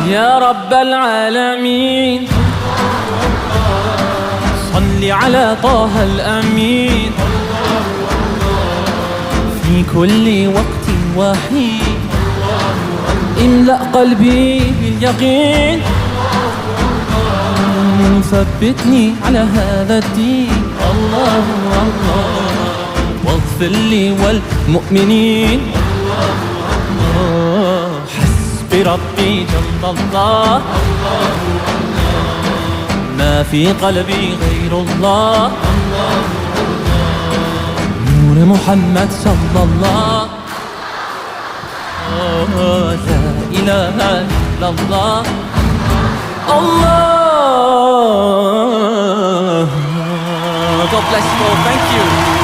يا رب العالمين صل على طه الأمين في كل وقت وحين املأ قلبي باليقين ثبتني على هذا الدين الله الله واغفر لي والمؤمنين حسبي ربي جل الله ما في قلبي غير الله نور محمد صلى الله لا إله إلا الله Allah. God bless you all. Thank you.